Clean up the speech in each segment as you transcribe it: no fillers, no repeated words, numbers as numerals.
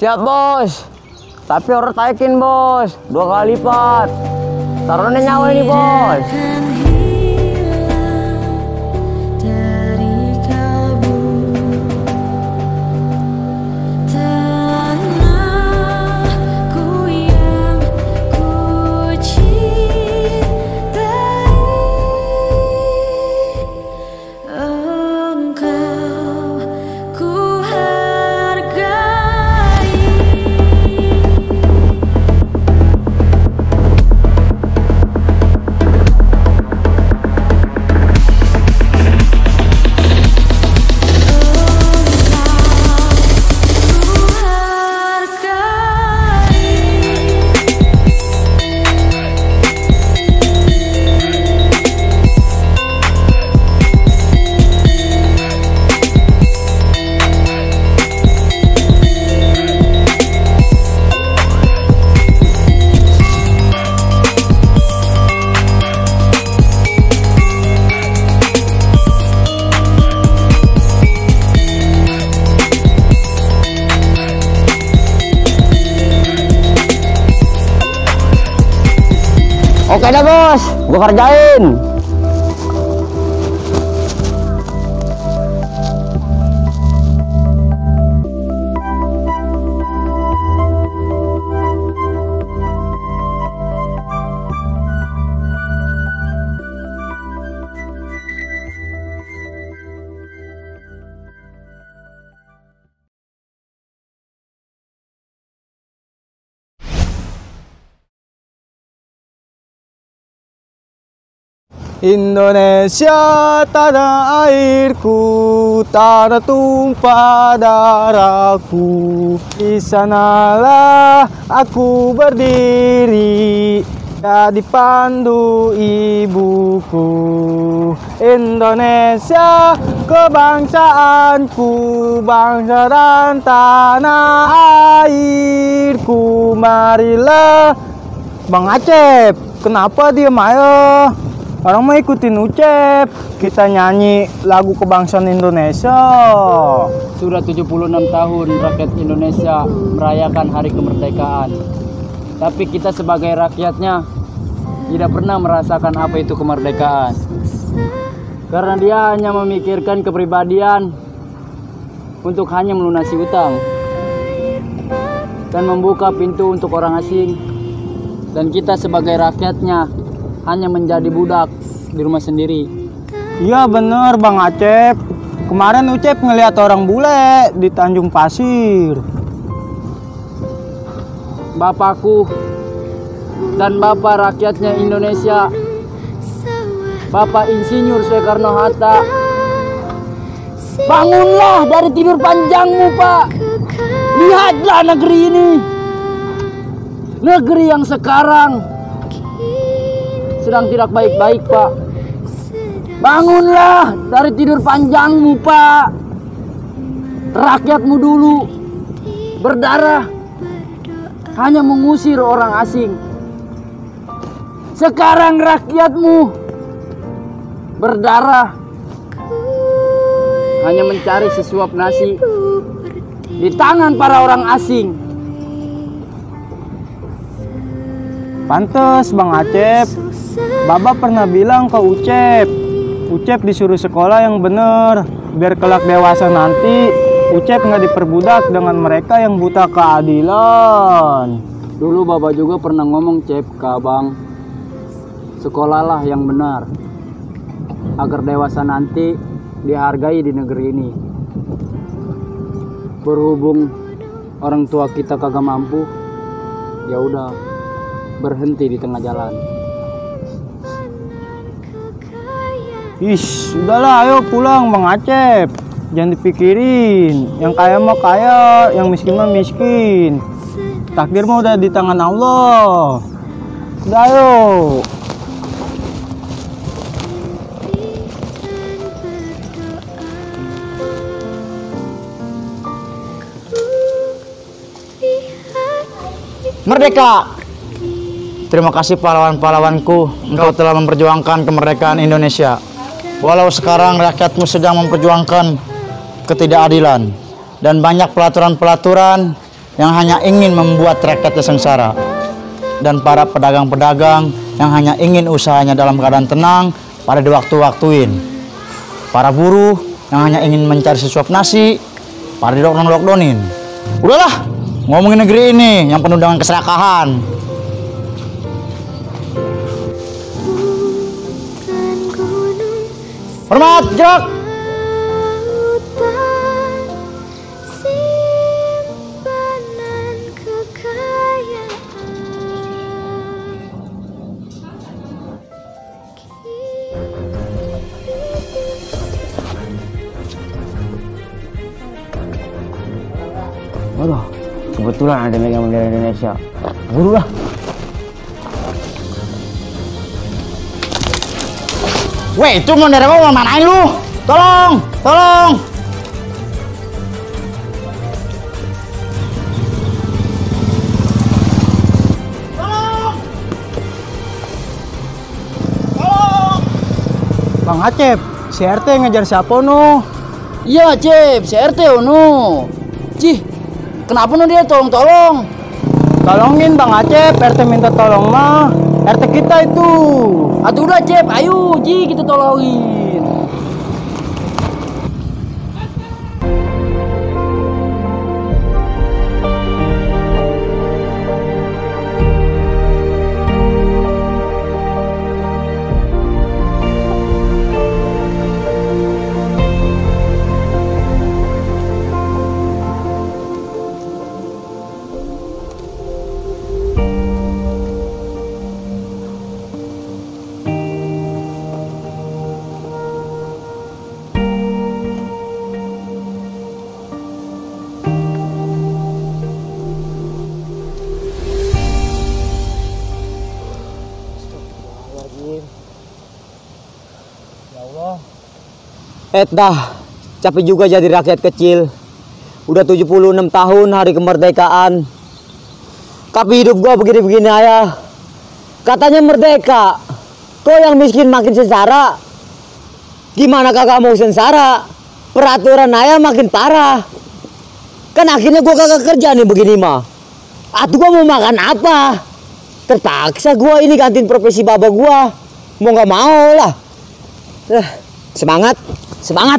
Siap bos. Tapi orang taikin bos, 2 kali lipat. Taruhnya nyawa ini bos. Oke dah bos, gua kerjain. Indonesia tanah airku, tanah tumpah darahku. Di sanalah aku berdiri, jadi pandu ibuku. Indonesia kebangsaanku, bangsa dan tanah airku. Marilah Bang Acep, kenapa diem ayo? Orang mau ikutin Ucep, kita nyanyi lagu kebangsaan Indonesia. Sudah 76 tahun rakyat Indonesia merayakan hari kemerdekaan. Tapi kita sebagai rakyatnya tidak pernah merasakan apa itu kemerdekaan. Karena dia hanya memikirkan kepribadian untuk hanya melunasi utang dan membuka pintu untuk orang asing. Dan kita sebagai rakyatnya hanya menjadi budak di rumah sendiri. Iya bener Bang Acep. Kemarin Ucep ngelihat orang bule di Tanjung Pasir. Bapakku dan bapak rakyatnya Indonesia, Bapak Insinyur Soekarno-Hatta, bangunlah dari tidur panjangmu Pak. Lihatlah negeri ini, negeri yang sekarang sedang tidak baik-baik Pak. Bangunlah dari tidur panjangmu Pak. Rakyatmu dulu berdarah hanya mengusir orang asing. Sekarang rakyatmu berdarah hanya mencari sesuap nasi di tangan para orang asing. Pantes Bang Acep, Baba pernah bilang ke Ucep disuruh sekolah yang bener, biar kelak dewasa nanti Ucep nggak diperbudak dengan mereka yang buta keadilan. Dulu Baba juga pernah ngomong Cep ke abang, sekolahlah yang benar, agar dewasa nanti dihargai di negeri ini. Berhubung orang tua kita kagak mampu, ya udah berhenti di tengah jalan. Udahlah ayo pulang Bang Acep. Jangan dipikirin, yang kaya mah kaya, yang miskin mah miskin. Takdir mah udah di tangan Allah. Udah ayo. Merdeka! Terima kasih pahlawan-pahlawanku, engkau telah memperjuangkan kemerdekaan Indonesia. Walau sekarang rakyatmu sedang memperjuangkan ketidakadilan dan banyak pelaturan-pelaturan yang hanya ingin membuat rakyatnya sengsara, dan para pedagang-pedagang yang hanya ingin usahanya dalam keadaan tenang pada diwaktu-waktuin, para buruh yang hanya ingin mencari sesuap nasi pada di-lockdown-lockdownin. Udahlah, ngomongin negeri ini yang penuh dengan keserakahan. Hormat, gerak! Waduh, kebetulan ada megang bendera Indonesia. Buru lah. Weh, itu bendera gua mau manain lu? Tolong, tolong! Bang Acep, si RT ngejar siapa no? Iya, Cep, si RT ono. Cih, kenapa no dia tolong-tolong? Tolongin Bang Acep, RT minta tolong mah. RT kita itu. Atuh udah, Cep, ayo, Ji, kita tolongin. Dah, capek juga jadi rakyat kecil. Udah 76 tahun hari kemerdekaan. Tapi hidup gua begini-begini aja. Katanya merdeka, kok yang miskin makin sengsara. Gimana kagak mau sengsara? Peraturan aja makin parah. Kan akhirnya gua kagak kerja nih begini mah. Atuh gua mau makan apa? Terpaksa gua ini gantiin profesi baba gua. Mau nggak mau lah. Semangat, semangat.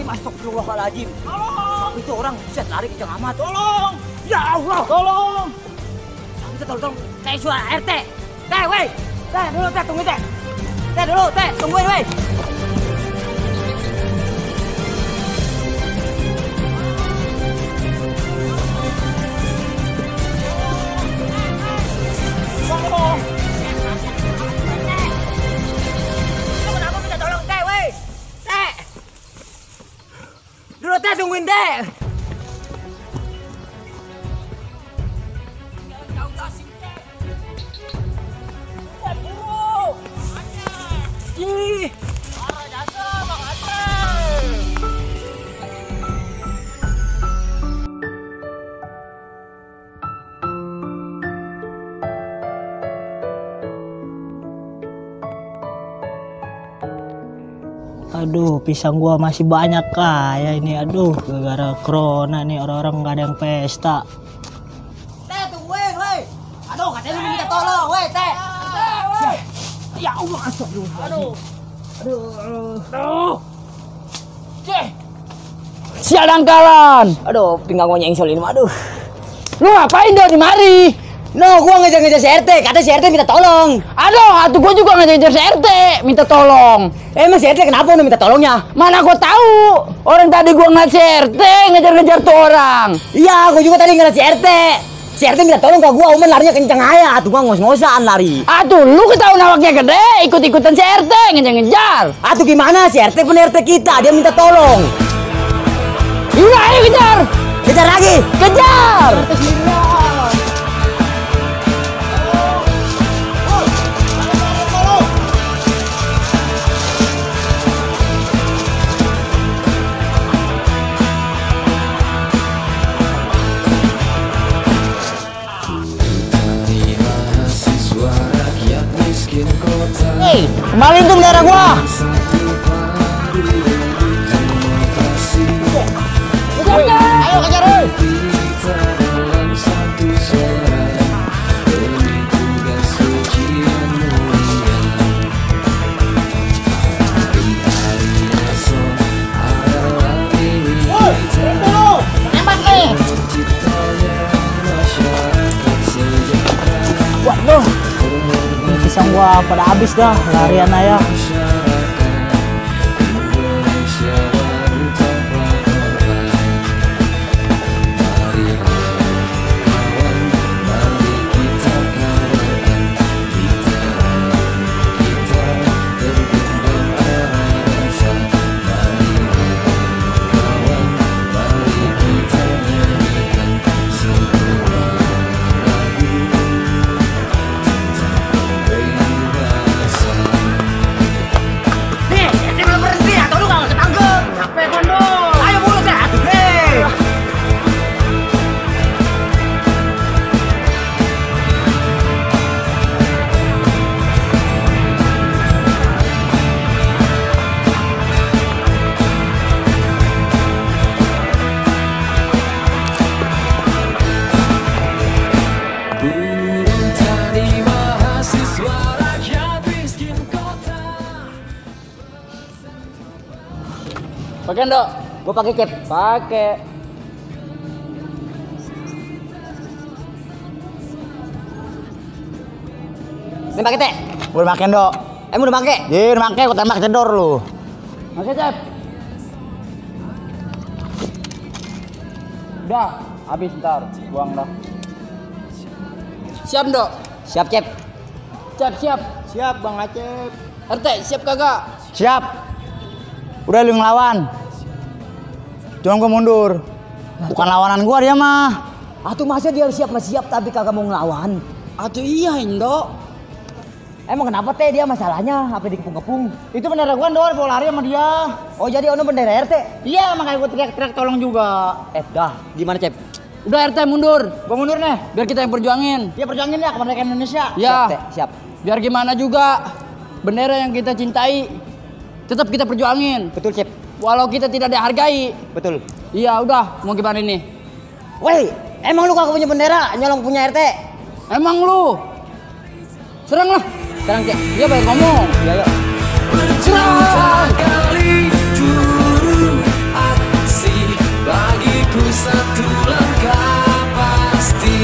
Astagfirullahaladzim. Tolong. Itu orang bisa lari kencang amat. Tolong. Ya Allah. Tolong. Kita tolong. Kayak suara RT. Teh, weh. Teh, dulu teh, tunggu teh. Teh dulu, teh, tungguin weh. Tolong. Kamu kenapa minta tolong teh, weh? Teh. Dulu teh, tungguin teh. Aduh, pisang gua masih banyak kayak ini. Aduh, gara-gara corona nih orang-orang nggak ada yang pesta. Teh, tungguin, weh. Aduh, katanya lu minta tolong, weh, teh. Ya Allah, astagfirullahaladzim. Aduh. Ceh. Siadangkalan. Aduh, pinggang gua nyengsel ini, aduh. Lu ngapain do di mari? No, gua ngejar-ngejar si RT, kata si RT minta tolong. Aduh, atuh gua juga ngejar si RT, minta tolong. Emang si RT kenapa udah minta tolongnya? Mana gua tahu? Orang tadi gua ngeliat si RT ngejar-ngejar tuh orang. Iya, gua juga tadi ngeliat si RT. Si RT minta tolong ke gua, Umen larinya kencang aja. Atuh gua ngos-ngosan lari. Aduh, lu ketahuan awaknya gede, ikut-ikutan si RT ngejar-ngejar. Atuh gimana? Si RT pun RT kita, dia minta tolong. Yaudah, ayo kejar. Kejar lagi. Kejar. Hei, kembaliin tuh bendera gua. Ayo kejar, hei. Waduh, pisang gua pada habis dah, larian aja. Pakai Dok. Gua pakai cap. Pakai. Ini pakai teh. Udah makan dok. Emang udah pakai? Iya udah makan, aku tembak cedor lu. Pakai Cep. Udah, habis ntar. Buang dah. Siap Dok. Siap, Cep. Cep siap. Siap Bang Acep. RT siap kagak? Siap. Udah lu ngelawan. Cuma gua mundur. Bukan lawanan gua dia mah. Atuh masa dia siap tapi kagak mau ngelawan? Atuh iya Indo. Emang kenapa teh dia masalahnya? Apa dikepung-kepung? Itu bendera gua doang mau lari sama dia. Oh jadi ono bendera RT? Iya makanya gua teriak-teriak tolong juga. Dah, gimana Cep? Udah RT mundur. Gua mundur nih. Biar kita yang perjuangin. Dia perjuangin ya kemerdekaan Indonesia. Ya. Siap, Teh, siap. Biar gimana juga bendera yang kita cintai tetap kita perjuangin. Betul, Cep. Walau kita tidak dihargai. Betul. Iya, udah, mau gimana ini? Woi, emang lu kagak punya bendera, nyolong punya RT? Emang lu? Serang lah. Sekarang, Cep. Dia banyak ngomong. Iya, yuk. Serang. Kali turun aksi bagiku satu langkah pasti.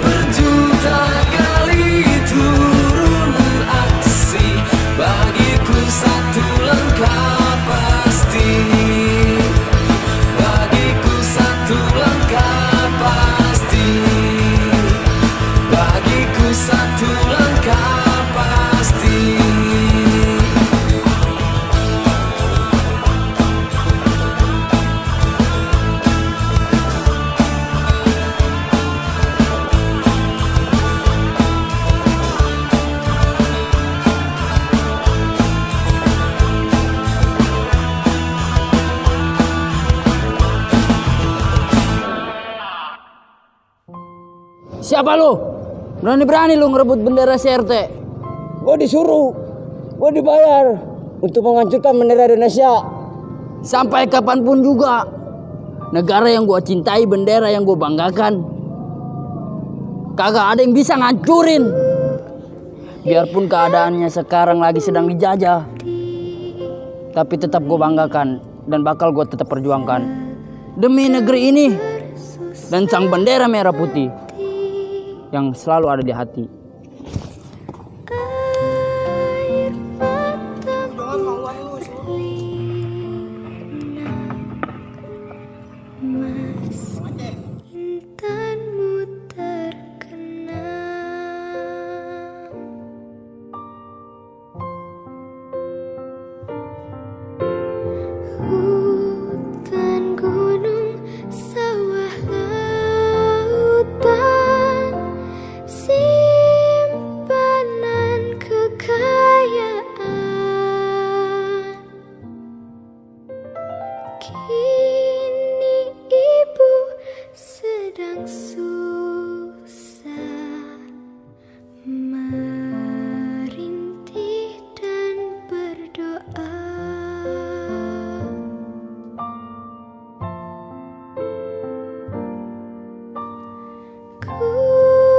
Berjuta kali turun aksi bagiku satu langkah pasti. Bagiku satu langkah pasti. Bagiku satu langkah pasti. Siapa lu? Berani-berani lu ngerebut bendera CRT. Gua disuruh, gua dibayar untuk menghancurkan bendera Indonesia. Sampai kapanpun juga negara yang gua cintai, bendera yang gua banggakan, kagak ada yang bisa ngancurin. Biarpun keadaannya sekarang lagi sedang dijajah, tapi tetap gua banggakan dan bakal gue tetap perjuangkan demi negeri ini dan sang bendera merah putih yang selalu ada di hati. Hutan, gunung, sawah, lautan, simpanan kekayaan. Kini ibu sedang susah merintih dan berdoa.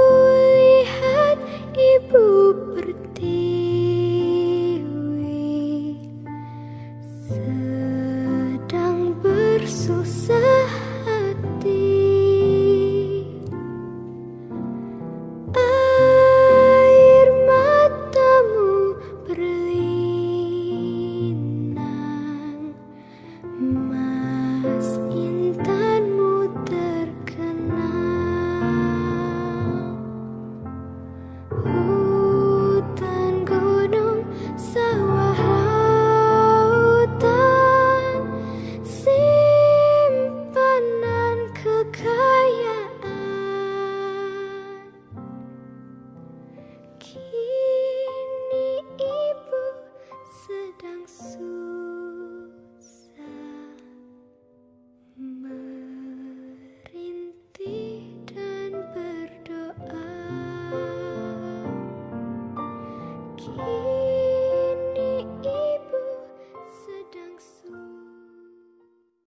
Kulihat ibu pertiwi